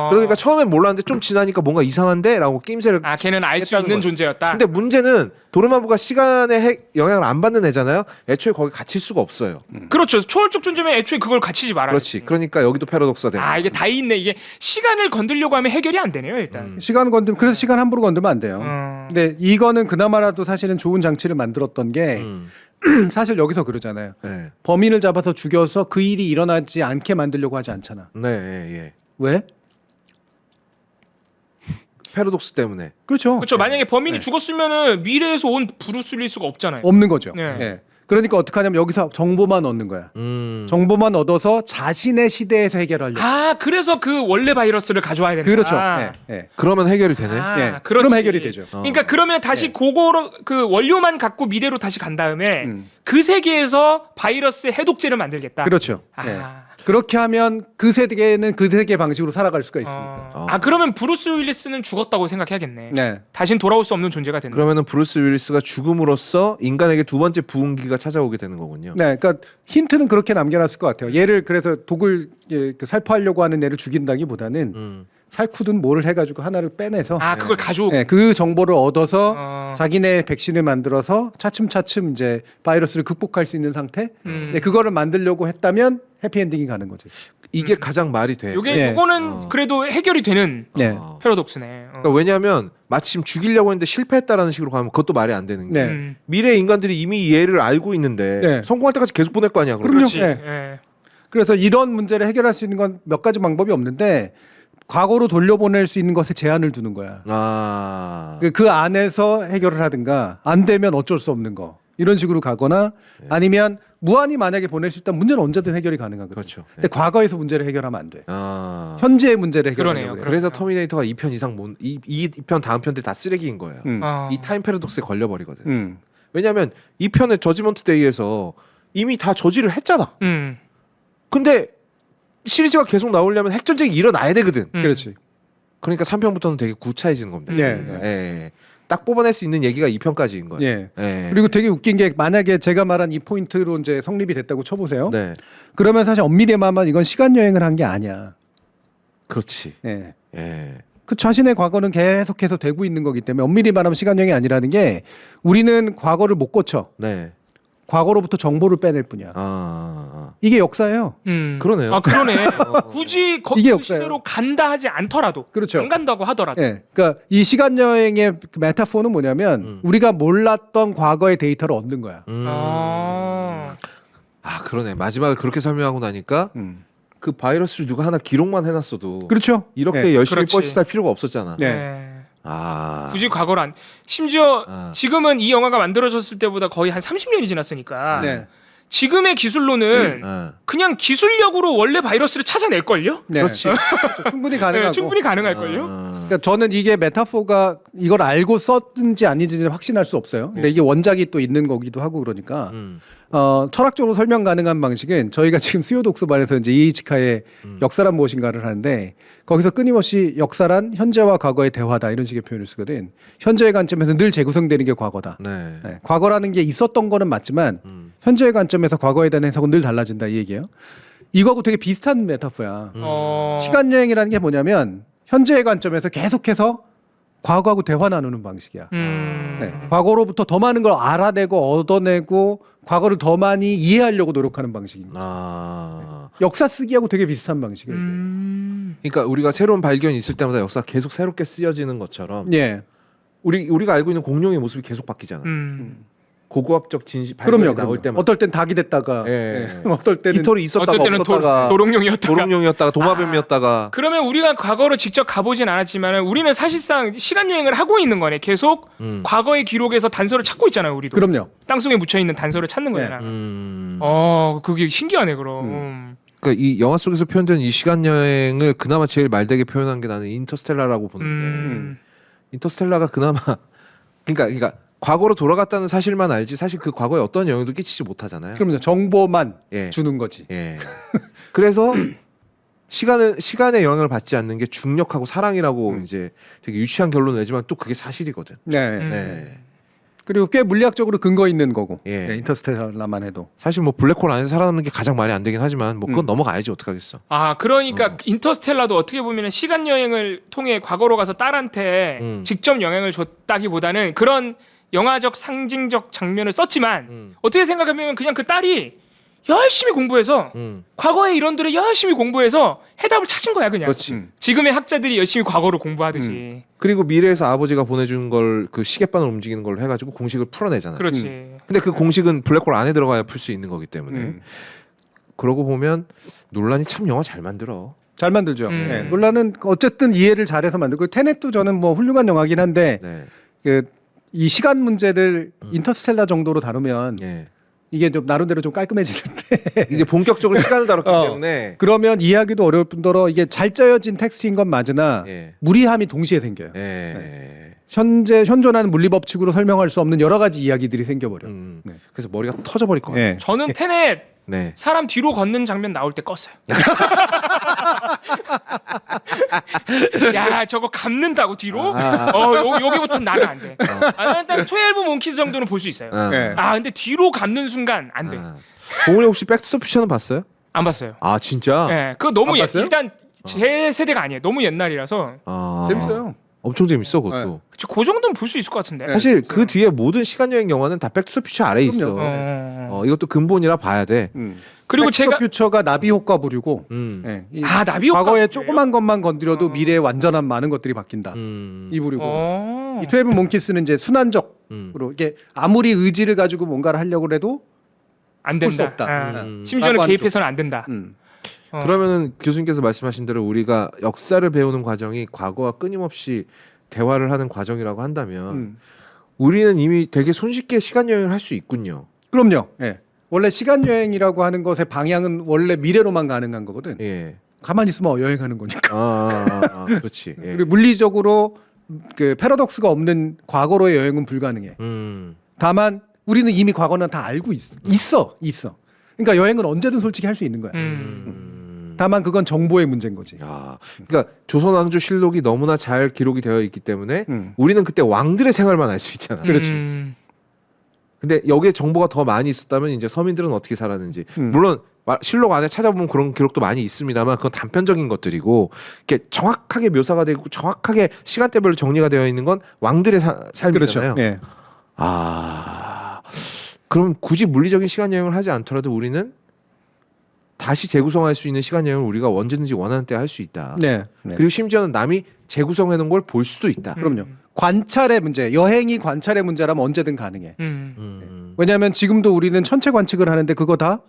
그러니까 처음엔 몰랐는데 좀 지나니까 뭔가 이상한데라고 낌새를. 아 걔는 알 수 했다는 있는 거야. 존재였다. 근데 문제는 도르마무가 시간에 영향을 안 받는 애잖아요. 애초에 거기 갇힐 수가 없어요. 그렇죠. 초월적 존재면 애초에 그걸 갇히지 말아야 그렇지. 그러니까 여기도 패러독스가 되는. 아 이게 다 있네. 이게 시간을 건들려고 하면 해결이 안 되네요 일단. 시간 건드면 그래서 시간 함부로 건들면 안 돼요. 어. 근데 이거는 그나마라도 사실은 좋은 장치를 만들었던 게 사실 여기서 그러잖아요. 네. 범인을 잡아서 죽여서 그 일이 일어나지 않게 만들려고 하지 않잖아. 네, 예. 왜? 패러독스 때문에. 그렇죠. 그렇죠. 만약에 범인이 죽었으면은 미래에서 온 브루스 윌리스가 없잖아요. 없는 거죠. 네. 예. 그러니까 어떻게 하냐면 여기서 정보만 얻는 거야. 정보만 얻어서 자신의 시대에서 해결하려고. 아 그래서 그 원래 바이러스를 가져와야 된다. 그렇죠. 아. 예. 그러면 해결이 되네. 아, 예. 그렇지. 그럼 해결이 되죠. 그러니까 그러면 다시 예. 그거로 그 원료만 갖고 미래로 다시 간 다음에 그 세계에서 바이러스의 해독제를 만들겠다. 그렇죠. 아. 예. 그렇게 하면 그 세계는 그 세계 방식으로 살아갈 수가 있으니까. 아 그러면 브루스 윌리스는 죽었다고 생각해야겠네. 네. 다신 돌아올 수 없는 존재가 된다. 그러면은 브루스 윌리스가 죽음으로써 인간에게 두 번째 부흥기가 찾아오게 되는 거군요. 네, 그러니까 힌트는 그렇게 남겨놨을 것 같아요. 얘를 그래서 독을 그 살포하려고 하는 애를 죽인다기보다는 살쿠든 뭐를 해가지고 하나를 빼내서 아 그걸 가져오고. 네, 그 정보를 얻어서 자기네 백신을 만들어서 차츰차츰 이제 바이러스를 극복할 수 있는 상태. 네, 그거를 만들려고 했다면 해피엔딩이 가는 거죠. 이게 가장 말이 돼. 요게 네. 요거는 그래도 해결이 되는 네, 패러독스네. 그러니까 왜냐하면 마침 죽이려고 했는데 실패했다라는 식으로 가면 그것도 말이 안 되는 게 네, 미래 인간들이 이미 얘를 알고 있는데 네. 성공할 때까지 계속 보낼 거 아니야. 그럼요. 그렇지. 네. 예. 그래서 이런 문제를 해결할 수 있는 건 몇 가지 방법이 없는데 과거로 돌려보낼 수 있는 것에 제한을 두는 거야. 아. 그 안에서 해결을 하든가 안 되면 어쩔 수 없는 거 이런 식으로 가거나 아니면 무한히 만약에 보낼 수 있다면 문제는 언제든 해결이 가능하거든요. 그렇죠. 근데 과거에서 문제를 해결하면 안 돼. 아. 현재의 문제를 해결하려고 그러네요. 그래요. 그래서 터미네이터가 2편 이상 못, 2편 다음 편들 다 쓰레기인 거예요. 음. 어. 이 타임 패러독스에 걸려버리거든. 음. 왜냐하면 2편의 저지먼트 데이에서 이미 다 저지를 했잖아. 음. 근데 시리즈가 계속 나오려면 핵전쟁이 일어나야 되거든. 그렇지. 그러니까 3편부터는 되게 구차해지는 겁니다. 예. 예. 딱 뽑아낼 수 있는 얘기가 2편까지인 거예요. 예. 예. 그리고 되게 웃긴 게 만약에 제가 말한 이 포인트로 이제 성립이 됐다고 쳐보세요. 네. 그러면 사실 엄밀히 말하면 이건 시간 여행을 한 게 아니야. 그렇지. 예. 예. 그 자신의 과거는 계속해서 되고 있는 거기 때문에 엄밀히 말하면 시간 여행이 아니라는 게 우리는 과거를 못 고쳐. 네. 과거로부터 정보를 빼낼 뿐이야. 이게 역사예요. 그러네요. 아 그러네. 굳이 이게 그 역사예요. 시대로 간다 하지 않더라도, 그렇죠. 안 간다고 하더라도. 예. 그러니까 이 시간 여행의 그 메타포는 뭐냐면 우리가 몰랐던 과거의 데이터를 얻는 거야. 아. 아 그러네. 마지막에 그렇게 설명하고 나니까 음. 그 바이러스를 누가 하나 기록만 해놨어도 그렇죠. 이렇게 예. 열심히 그렇지. 뻘짓할 필요가 없었잖아. 네. 네. 아 굳이 과거를 안. 심지어 아. 지금은 이 영화가 만들어졌을 때보다 거의 한 30년이 지났으니까 네. 지금의 기술로는 아. 그냥 기술력으로 원래 바이러스를 찾아낼 걸요? 네. 그렇지. 그렇죠. 충분히 가능하고. 네, 충분히 가능할 걸요? 아. 그러니까 저는 이게 메타포가 이걸 알고 썼든지 아닌지는 확신할 수 없어요. 근데 이게 원작이 또 있는 거기도 하고 그러니까 철학적으로 설명 가능한 방식은 저희가 지금 수요 독서반에서 이제 이이치카의 역사란 무엇인가를 하는데 거기서 끊임없이 역사란 현재와 과거의 대화다 이런 식의 표현을 쓰거든. 현재의 관점에서 늘 재구성되는 게 과거다. 네. 네, 과거라는 게 있었던 거는 맞지만 현재의 관점에서 과거에 대한 해석은 늘 달라진다 이 얘기예요. 이거하고 되게 비슷한 메타포야. 시간 여행이라는 게 뭐냐면 현재의 관점에서 계속해서 과거하고 대화 나누는 방식이야. 네, 과거로부터 더 많은 걸 알아내고 얻어내고 과거를 더 많이 이해하려고 노력하는 방식입니다. 아. 역사 쓰기하고 되게 비슷한 방식이에요. 그러니까 우리가 새로운 발견이 있을 때마다 역사가 계속 새롭게 쓰여지는 것처럼 예, 우리가 알고 있는 공룡의 모습이 계속 바뀌잖아. 고고학적 진실 발견이 그럼요. 나올 그럼요. 때마다 어떨 땐 닭이 됐다가, 예. 예. 어떨 때는 깃털이 있었다가 어떨 때는 없었다가 도롱뇽이었다가. 도롱뇽이었다가 도마뱀이었다가 그러면 우리가 과거로 직접 가보진 않았지만 우리는 사실상 시간 여행을 하고 있는 거네. 계속 과거의 기록에서 단서를 찾고 있잖아요. 우리도. 그럼요. 땅속에 묻혀 있는 단서를 찾는 거잖아. 음. 그게 신기하네 그럼. 그러니까 이 영화 속에서 표현된 이 시간 여행을 그나마 제일 말되게 표현한 게 나는 인터스텔라라고 보는데 인터스텔라가 그나마 그러니까 과거로 돌아갔다는 사실만 알지 사실 그 과거에 어떤 영향도 끼치지 못하잖아요. 그럼요. 정보만 예. 주는 거지. 예. 그래서 시간의 영향을 받지 않는 게 중력하고 사랑이라고 이제 되게 유치한 결론을 내지만 또 그게 사실이거든. 네. 네. 그리고 꽤 물리학적으로 근거 있는 거고. 예. 네, 인터스텔라만 해도. 사실 뭐 블랙홀 안에서 살아남는 게 가장 말이 안 되긴 하지만 뭐 그건 넘어가야지 어떡하겠어. 그러니까 인터스텔라도 어떻게 보면 시간 여행을 통해 과거로 가서 딸한테 직접 영향을 줬다기보다는 그런 영화적 상징적 장면을 썼지만 어떻게 생각하면 그냥 그 딸이 열심히 공부해서 과거의 이론들을 열심히 공부해서 해답을 찾은 거야 그냥. 그렇지. 지금의 학자들이 열심히 과거로 공부하듯이. 그리고 미래에서 아버지가 보내준 걸 그 시계바늘 움직이는 걸로 해가지고 공식을 풀어내잖아요. 그렇지. 근데 그 공식은 블랙홀 안에 들어가야 풀 수 있는 거기 때문에 그러고 보면 논란이 참 영화 잘 만들어. 잘 만들죠. 네. 논란은 어쨌든 이해를 잘해서 만들고 테넷도 저는 뭐 훌륭한 영화긴 한데 네. 이 시간 문제를 인터스텔라 정도로 다루면 예. 이게 좀 나름대로 좀 깔끔해지는데 이제 본격적으로 시간을 다뤘기 때문에 그러면 이해하기도 어려울 뿐더러 이게 잘 짜여진 텍스트인 건 맞으나 예. 무리함이 동시에 생겨요. 예. 현존하는 물리 법칙으로 설명할 수 없는 여러 가지 이야기들이 생겨버려. 네. 그래서 머리가 터져버릴 것 같아요. 예. 저는 테넷 네. 사람 뒤로 걷는 장면 나올 때 껐어요. 야 저거 감는다고 뒤로? 여기부터 나는 안 돼. 일단 12 몽키즈 정도는 볼 수 있어요. 네. 근데 뒤로 감는 순간 안 돼. 봉훈이 혹시 백투더퓨처는 봤어요? 안 봤어요. 아 진짜? 네, 그거 너무 안 봤어요? 일단 제 세대가 아니에요. 너무 옛날이라서. 재밌어요. 엄청 재밌어 그것도. 그 정도는 볼 수 있을 것 같은데. 사실 그 뒤에 모든 시간 여행 영화는 다 백투더퓨처 아래에 있어. 그럼요. 이것도 근본이라 봐야 돼. 그리고 제가 퓨처가 나비 효과 부류고 음. 이 나비 효과 과거에 부류예요? 조그만 것만 건드려도 미래에 완전한 많은 것들이 바뀐다. 이 부류고 이 12 몽키스는 이제 순환적으로 이게 아무리 의지를 가지고 뭔가를 하려고 해도 안 볼 수 된다. 없다. 심지어는 라고 개입해서는 안 된다. 그러면은 교수님께서 말씀하신 대로 우리가 역사를 배우는 과정이 과거와 끊임없이 대화를 하는 과정이라고 한다면 우리는 이미 되게 손쉽게 시간 여행을 할 수 있군요. 그럼요. 예. 원래 시간 여행이라고 하는 것의 방향은 원래 미래로만 가능한 거거든. 예. 가만히 있으면 여행하는 거니까. 그렇지. 예. 그리고 물리적으로 그 패러독스가 없는 과거로의 여행은 불가능해. 다만 우리는 이미 과거는 다 알고 있어. 그러니까 여행은 언제든 솔직히 할 수 있는 거야. 다만 그건 정보의 문제인 거지. 야, 그러니까 조선왕조실록이 너무나 잘 기록이 되어 있기 때문에 음. 우리는 그때 왕들의 생활만 알 수 있잖아. 그렇지. 근데 여기에 정보가 더 많이 있었다면 이제 서민들은 어떻게 살았는지 음. 물론 실록 안에 찾아보면 그런 기록도 많이 있습니다만 그건 단편적인 것들이고 이렇게 정확하게 묘사가 되고 정확하게 시간대별로 정리가 되어 있는 건 왕들의 삶이잖아요. 그렇죠. 예. 아, 그럼 굳이 물리적인 시간 여행을 하지 않더라도 우리는 다시 재구성할 수 있는 시간 여행을 우리가 언제든지 원하는 때 할 수 있다. 네. 네. 그리고 심지어는 남이 재구성해 놓은 걸 볼 수도 있다. 그럼요. 관찰의 문제, 여행이 관찰의 문제라면 언제든 가능해. 음. 왜냐하면 지금도 우리는 천체 관측을 하는데 그거 다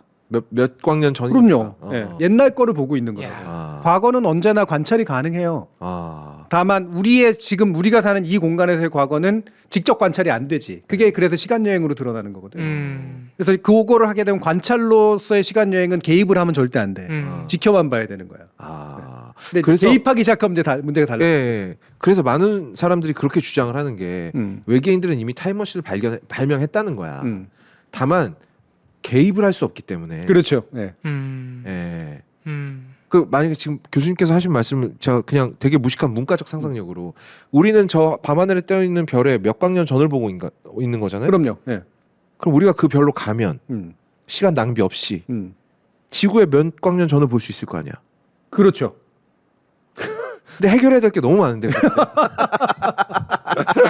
몇 광년 전이니까. 그럼요. 예. 옛날 거를 보고 있는 거예요. 야. 아. 과거는 언제나 관찰이 가능해요. 아. 다만 우리의 지금 우리가 사는 이 공간에서의 과거는 직접 관찰이 안 되지. 그게 그래서 시간 여행으로 드러나는 거거든. 그래서 그거를 하게 되면 관찰로서의 시간 여행은 개입을 하면 절대 안 돼. 지켜만 봐야 되는 거야. 아. 근데 그래서- 개입하기 시작하면 이제 문제가 달라. 예, 예. 그래서 많은 사람들이 그렇게 주장을 하는 게 외계인들은 이미 타임머신을 발명했다는 거야. 다만 개입을 할 수 없기 때문에. 그렇죠. 네. 예. 그 만약에 지금 교수님께서 하신 말씀을 제가 그냥 되게 무식한 문과적 상상력으로 우리는 저 밤하늘에 떠 있는 별에 몇 광년 전을 보고 있는 거잖아요. 그럼요. 예. 그럼 우리가 그 별로 가면 음. 시간 낭비 없이 음. 지구의 몇 광년 전을 볼 수 있을 거 아니야. 그렇죠. 근데 해결해야 될 게 너무 많은데.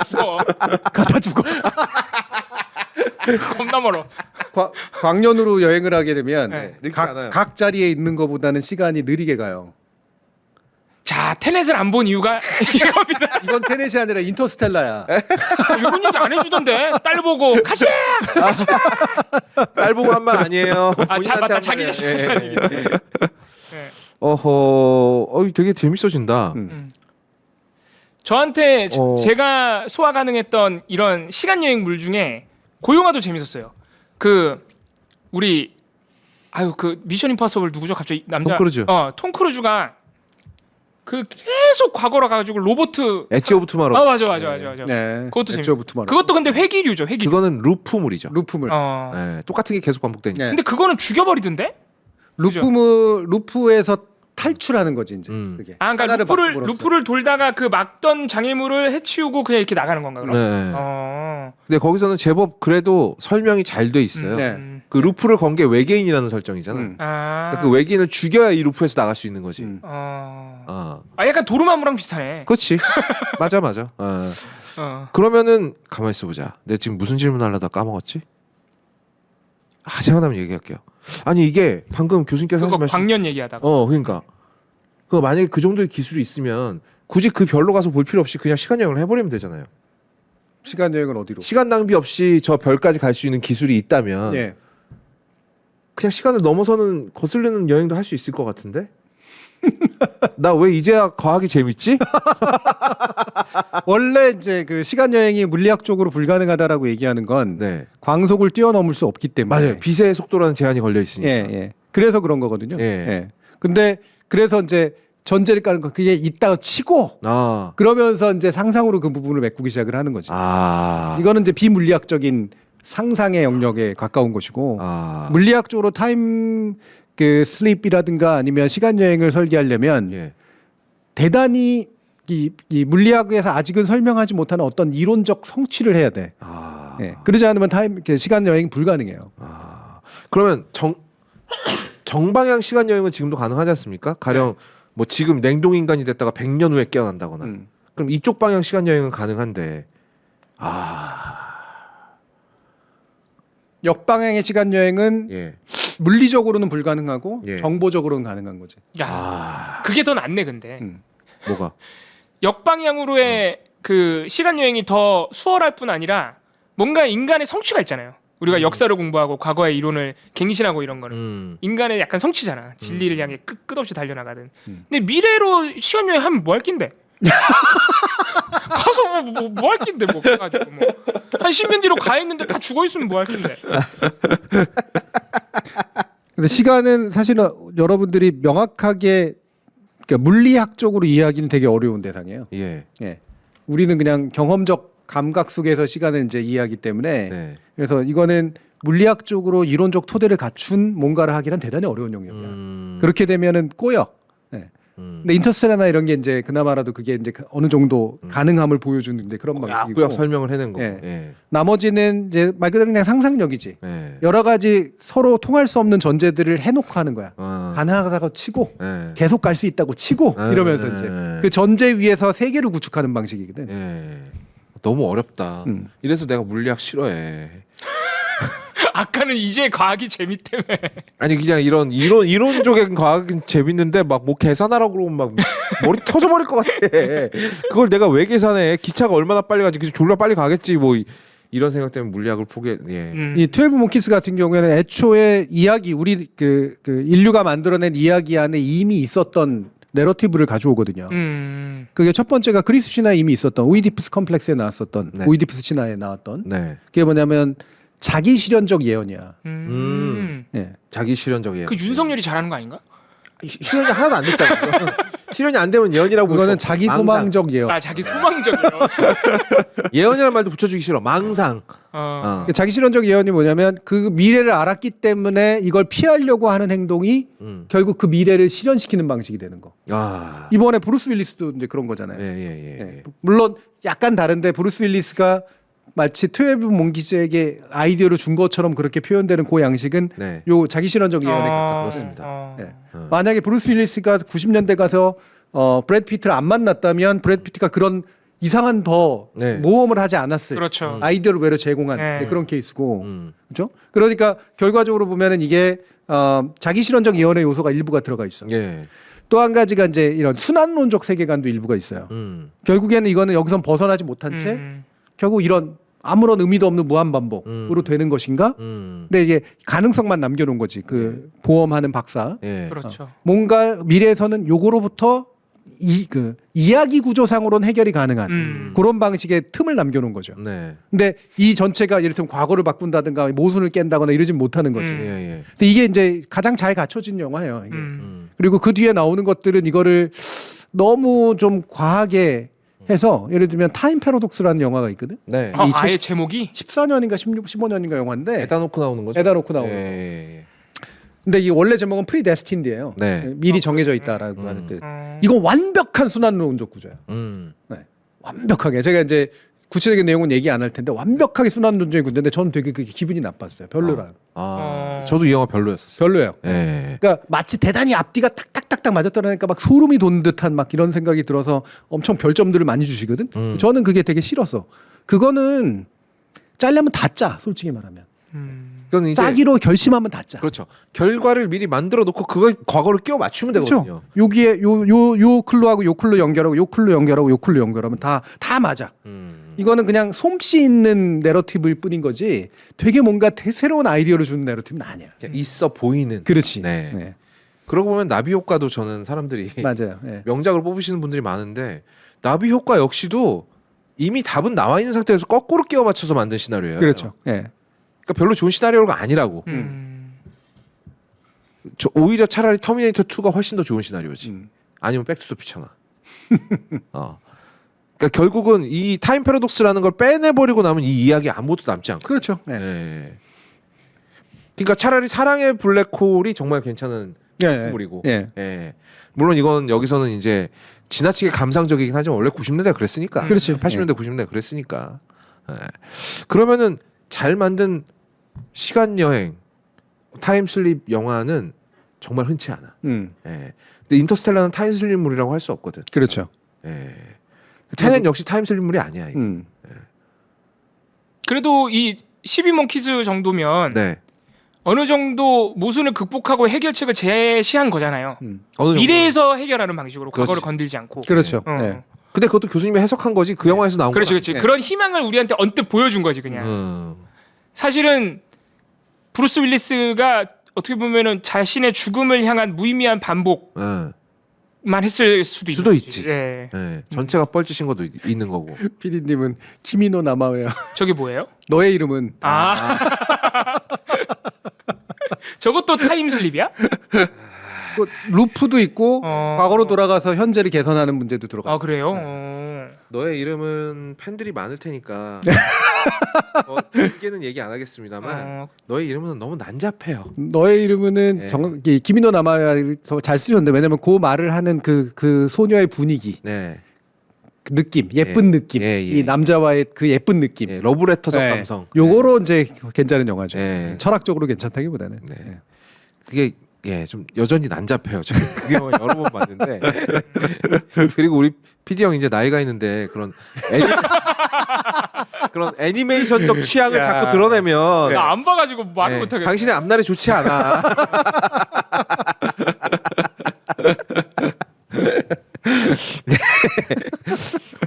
죽어. 가다 죽어. 겁나 멀어. 광년으로 여행을 하게 되면 네. 늦지 않아요. 각 자리에 있는 것보다는 시간이 느리게 가요. 자, 테넷을 안 본 이유가 이겁니다. 이건 테넷이 아니라 인터스텔라야. 이런 얘기 안 해주던데. 딸 보고 가자. 딸 보고 한 말 아니에요. 아, 본인한테 맞다. 한 자기 말이에요. 자신한테 하는 얘기네. 네. 어허, 되게 재밌어진다. 저한테 어. 제가 소화 가능했던 이런 시간 여행물 중에 고용화도 재밌었어요. 그 우리 그 미션 임파서블 누구죠? 갑자기 남자 톰 크루즈. 톰 크루즈가 그 계속 과거로 가가지고 로보트. 엣지 오브 투마로우. 맞아. 네. 그것도 재밌어. 엑조부터 말하고. 그것도 근데 회기류죠. 회기류. 그거는 루프물이죠. 루프물. 네, 똑같은 게 계속 반복되니까. 네. 근데 그거는 죽여버리던데? 루프에서 탈출하는 거지 이제. 그게. 아, 그러니까 하나를 바꿈으로써. 루프를 돌다가 그 막던 장애물을 해치우고 그냥 이렇게 나가는 건가 그럼? 네. 근데 거기서는 제법 그래도 설명이 잘 돼 있어요. 네. 그 루프를 건 게 외계인이라는 설정이잖아. 그러니까 그 외계인을 죽여야 이 루프에서 나갈 수 있는 거지. 약간 도루마무랑 비슷하네. 그렇지. 맞아. 그러면은 가만히 있어 보자. 내가 지금 무슨 질문 하려다 까먹었지? 생각나면 얘기할게요. 아니 이게 방금 교수님께서 그거 하신 말씀. 광년 얘기하다가. 그러니까. 그 만약에 그 정도의 기술이 있으면 굳이 그 별로 가서 볼 필요 없이 그냥 시간 여행을 해버리면 되잖아요. 시간 여행은 어디로? 시간 낭비 없이 저 별까지 갈 수 있는 기술이 있다면 예. 그냥 시간을 넘어서는 거슬리는 여행도 할 수 있을 것 같은데? 나 왜 이제야 과학이 재밌지? 원래 이제 그 시간 여행이 물리학적으로 불가능하다라고 얘기하는 건 네. 광속을 뛰어넘을 수 없기 때문에. 맞아요. 빛의 속도라는 제한이 걸려 있으니까. 예. 그래서 그런 거거든요. 예. 예. 근데 그래서 이제 전제를 까는 건 그게 있다가 치고 그러면서 이제 상상으로 그 부분을 메꾸기 시작을 하는 거지. 이거는 이제 비물리학적인 상상의 영역에 가까운 것이고 물리학적으로 타임 그 슬립이라든가 아니면 시간 여행을 설계하려면 대단히 이 물리학에서 아직은 설명하지 못하는 어떤 이론적 성취를 해야 돼. 예. 그러지 않으면 시간 여행이 불가능해요. 그러면 정방향 시간 여행은 지금도 가능하지 않습니까? 가령 뭐 지금 냉동 인간이 됐다가 100년 후에 깨어난다거나. 그럼 이쪽 방향 시간 여행은 가능한데. 역방향의 시간 여행은 물리적으로는 불가능하고 정보적으로는 가능한 거지. 야, 그게 더 낫네 근데. 뭐가? 역방향으로의 그 시간 여행이 더 수월할 뿐 아니라 뭔가 인간의 성취가 있잖아요. 우리가 역사를 공부하고 과거의 이론을 갱신하고 이런 거는 인간의 약간 성취잖아. 진리를 향해 끝없이 달려나가든. 근데 미래로 시간 여행 하면 뭐 할 낀데? 가서 뭐 할 낀데 뭐 가가지고 뭐 한 10년 뒤로 가 있는데 다 죽어 있으면 뭐 할 낀데? 근데 시간은 사실은 여러분들이 명확하게 그러니까 물리학적으로 이해하기는 되게 어려운 대상이에요. 예. 우리는 그냥 경험적 감각 속에서 시간을 이제 이해하기 때문에 그래서 이거는 물리학적으로 이론적 토대를 갖춘 뭔가를 하기는 대단히 어려운 영역이야. 그렇게 되면은 꼬여. 네. 근데 인터스텔라나 이런 게 이제 그나마라도 그게 이제 어느 정도 가능함을 보여주는 이제 그런 방식이고. 꾸역 설명을 해낸 거고. 예. 예. 나머지는 이제 말 그대로 그냥 상상력이지. 예. 여러 가지 서로 통할 수 없는 전제들을 해놓고 하는 거야. 어. 가능하다고 치고 예. 계속 갈 수 있다고 치고 예. 이러면서 예. 이제 그 전제 위에서 세계를 구축하는 방식이거든. 예. 너무 어렵다. 이래서 내가 물리학 싫어해. 아까는 이제 과학이 재밌다며. 아니 그냥 이론적인 과학은 재밌는데 막 뭐 계산하라고 그러면 막 머리 터져버릴 것 같아. 그걸 내가 왜 계산해? 기차가 얼마나 빨리 가지? 그냥 졸라 빨리 가겠지. 뭐 이런 생각 때문에 물리학을 포기해. 예. 이 12 몽키스 같은 경우에는 애초에 이야기 우리 그 인류가 만들어낸 이야기 안에 이미 있었던 내러티브를 가져오거든요. 그게 첫 번째가 그리스 신화에 이미 있었던 오이디푸스 컴플렉스에 나왔었던 네. 오이디푸스 신화에 나왔던 네. 그게 뭐냐면 자기 실현적 예언이야. 예. 자기 실현적이에요. 그 윤석열이 잘하는 거 아닌가? 실현이 하나도 안 됐잖아. 실현이 안 되면 예언이라고. 그거는 자기 소망적 예언. 아 자기 소망적이요. 예언이라는 말도 붙여주기 싫어. 망상. 그 자기 실현적 예언이 뭐냐면 그 미래를 알았기 때문에 이걸 피하려고 하는 행동이 결국 그 미래를 실현시키는 방식이 되는 거. 아. 이번에 브루스 윌리스도 이제 그런 거잖아요. 예. 예. 물론 약간 다른데 브루스 윌리스가 마치 12 몽키즈에게 아이디어를 준 것처럼 그렇게 표현되는 그 양식은 네. 요 자기 실현적 예언에 가깝다. 그렇습니다. 예. 만약에 브루스 윌리스가 90년대 가서 브래드 피트를 안 만났다면 브래드 피트가 그런 이상한 더 네. 모험을 하지 않았을 그렇죠. 아이디어를 외려 제공한 네. 그런 케이스고 그렇죠? 그러니까 결과적으로 보면은 이게 자기 실현적 예언의 요소가 일부가 들어가 있어. 예. 또 한 가지가 이제 이런 순환론적 세계관도 일부가 있어요. 결국에는 이거는 여기선 벗어나지 못한 채 결국 이런 아무런 의미도 없는 무한 반복으로 되는 것인가? 근데 이게 가능성만 남겨놓은 거지. 그 보험하는 박사. 예. 그렇죠. 뭔가 미래에서는 요거로부터 이야기 구조상으로는 해결이 가능한 그런 방식의 틈을 남겨놓은 거죠. 네. 근데 이 전체가 예를 들면 과거를 바꾼다든가 모순을 깬다거나 이러진 못하는 거지. 예. 근데 이게 이제 가장 잘 갖춰진 영화예요. 이게. 그리고 그 뒤에 나오는 것들은 이거를 너무 좀 과하게 해서 예를 들면 타임 패러독스라는 영화가 있거든. 네. 아예 제목이 14년인가 15년인가 영화인데 에다 놓고 나오는 거죠? 에다 놓고 나오는 거. 예. 근데 이 원래 제목은 프리데스틴드예요. 네. 미리 정해져 있다라고 하는 뜻. 이건 완벽한 순환론적 구조야. 네. 완벽하게. 제가 이제 구체적인 내용은 얘기 안 할 텐데 완벽하게 순환론적인 구조인데 저는 되게 그게 기분이 나빴어요. 별로라. 저도 이 영화 별로였었어요. 별로예요. 예. 그러니까 마치 대단히 앞뒤가 딱딱딱딱 맞았더라니까 막 소름이 돋는 듯한 막 이런 생각이 들어서 엄청 별점들을 많이 주시거든. 저는 그게 되게 싫었어. 그거는 짜려면 다 짜. 솔직히 말하면. 그건 이제 짜기로 결심하면 다 짜. 그렇죠. 결과를 미리 만들어 놓고 그거 과거를 끼워 맞추면 되거든요. 그렇죠. 여기에 요 클루하고 요 클루 연결하고 요 클루 연결하고 요 클루 연결하면 다 맞아. 이거는 그냥 솜씨 있는 내러티브일 뿐인 거지. 되게 뭔가 새로운 아이디어를 주는 내러티브는 아니야. 그냥 있어 보이는. 그렇지. 네. 네. 그러고 보면 나비 효과도 저는 사람들이 맞아요. 네. 명작을 뽑으시는 분들이 많은데 나비 효과 역시도 이미 답은 나와 있는 상태에서 거꾸로 끼워 맞춰서 만든 시나리오예요. 그렇죠. 네. 그러니까 별로 좋은 시나리오가 아니라고. 오히려 차라리 터미네이터 2가 훨씬 더 좋은 시나리오지. 아니면 백투더퓨처나. 그러니까 결국은 이 타임 패러독스라는 걸 빼내버리고 나면 이 이야기 아무것도 남지 않고. 그렇죠. 네. 예. 그러니까 차라리 사랑의 블랙홀이 정말 괜찮은 작품물이고. 예. 예. 물론 이건 여기서는 이제 지나치게 감상적이긴 하지만 원래 90년대 그랬으니까. 그렇지. 80년대 90년대 그랬으니까. 예. 그러면은 잘 만든 시간 여행 타임슬립 영화는 정말 흔치 않아. 예. 근데 인터스텔라는 타임슬립물이라고 할 수 없거든. 그렇죠. 예. 테넷 역시 타임슬립물이 아니야. 이거. 그래도 이 12몽키즈 정도면 네. 어느 정도 모순을 극복하고 해결책을 제시한 거잖아요. 어느 정도. 미래에서 해결하는 방식으로 그렇지. 과거를 건들지 않고. 그렇죠. 어. 네. 근데 그것도 교수님이 해석한 거지 그 영화에서 나온 거. 그렇지. 네. 그런 희망을 우리한테 언뜻 보여준 거지 그냥. 사실은 브루스 윌리스가 어떻게 보면은 자신의 죽음을 향한 무의미한 반복만 했을 수도 있지. 네. 네. 전체가 뻘짓인 것도 있는 거고. PD님은 키미노 나마웨요. 저게 뭐예요? 너의 이름은 저것도 타임슬립이야? 루프도 있고 과거로 돌아가서 현재를 개선하는 문제도 들어가. 아 그래요? 너의 이름은 팬들이 많을 테니까 길게는 얘기 안 하겠습니다만 너의 이름은 너무 난잡해요. 너의 이름은 네. 이 김인호 남아서 잘 쓰셨는데 왜냐면 그 말을 하는 그 소녀의 분위기, 네. 그 느낌, 예쁜 느낌, 이 남자와의 그 예쁜 느낌, 예, 러브레터적 네. 감성. 요거로 이제 괜찮은 영화죠. 네. 철학적으로 괜찮다기보다는. 네. 네. 그게 좀 여전히 난잡해요. 저는 그 영화 여러 번 봤는데 그리고 우리 PD 형 이제 나이가 있는데 그런 그런 애니메이션적 취향을 야. 자꾸 드러내면 나 안 봐가지고 말을 못하겠어. 당신의 앞날이 좋지 않아. 네.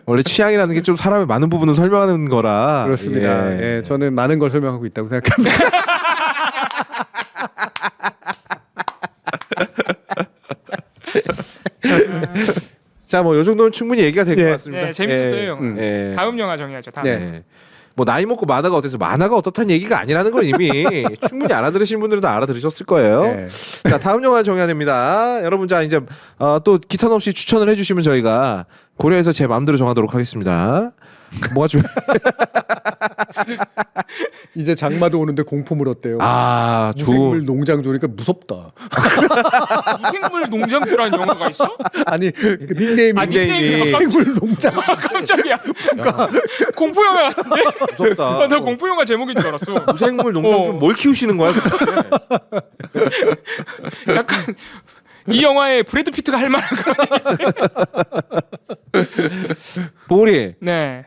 원래 취향이라는 게 좀 사람의 많은 부분을 설명하는 거라. 그렇습니다. 예, 저는 많은 걸 설명하고 있다고 생각합니다. 자, 뭐 요 정도는 충분히 얘기가 될 것 예. 같습니다. 네, 재밌었어요, 영화. 예. 다음 영화 정해야죠. 다음. 네. 뭐 나이 먹고 만화가 어때서 만화가 어떻다는 얘기가 아니라는 걸 이미 충분히 알아들으신 분들은 다 알아들으셨을 거예요. 네. 자, 다음 영화 정해야 됩니다. 여러분, 자 이제 또 기탄 없이 추천을 해주시면 저희가 고려해서 제 마음대로 정하도록 하겠습니다. 뭐가 좀 이제 장마도 오는데 공포 물었대요. 무생물 농장 조니까 무섭다. 무생물 농장주라는 영화가 있어? 아니 그 닉네임이 닉네임이 생물 농장. 깜짝이야. 공포 영화 같은데? 무섭다. 나 공포 영화 제목인 줄 알았어. 무생물 농장 좀 뭘 키우시는 거야? 약간 이 영화에 브래드 피트가 할 만한 그런. 보글이 네.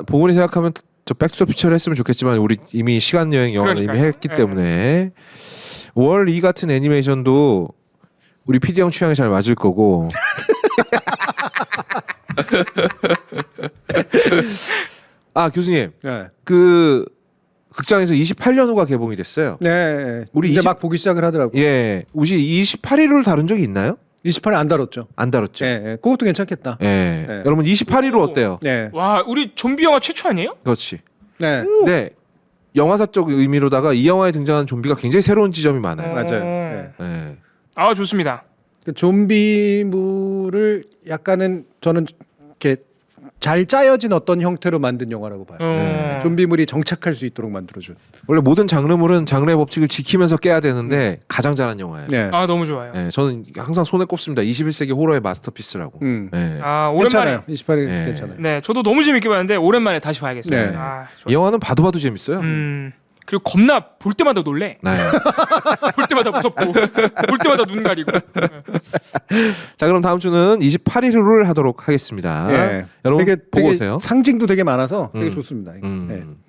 보글이 생각하면 저 백투더퓨처를 했으면 좋겠지만 우리 이미 시간 여행 영화를 그러니까요. 이미 했기 네. 때문에 월 2 같은 애니메이션도 우리 PD 형 취향에 잘 맞을 거고. 교수님, 네. 그 극장에서 28년 후가 개봉이 됐어요. 네. 우리 이제 20 막 보기 시작을 하더라고. 예, 혹시 28일을 다룬 적이 있나요? 28에 안 다뤘죠. 안 다뤘죠. 예, 예. 그것도 괜찮겠다. 예. 네. 여러분 28일로 오. 어때요? 네. 와, 우리 좀비 영화 최초 아니에요? 그렇지. 네. 근데 영화사적 의미로다가 이 영화에 등장한 좀비가 굉장히 새로운 지점이 많아요. 맞아요. 네. 예. 아, 좋습니다. 그 좀비물을 약간은 저는 이렇게 잘 짜여진 어떤 형태로 만든 영화라고 봐요. 네. 좀비물이 정착할 수 있도록 만들어준. 원래 모든 장르물은 장르의 법칙을 지키면서 깨야 되는데 가장 잘한 영화예요. 네. 아, 너무 좋아요. 예, 저는 항상 손에 꼽습니다. 21세기 호러의 마스터피스라고. 예. 아, 괜찮아요. 오랜만에. 28일 네. 괜찮아요. 네, 저도 너무 재밌게 봤는데 오랜만에 다시 봐야겠어요. 네. 아, 이 영화는 봐도 재밌어요. 그리고 겁나 볼 때마다 놀래. 네. 볼 때마다 무섭고 볼 때마다 눈 가리고. 자, 그럼 다음 주는 28일을 하도록 하겠습니다. 예. 여러분 되게 보고 오세요. 상징도 되게 많아서 되게 음. 좋습니다. 이거. 네.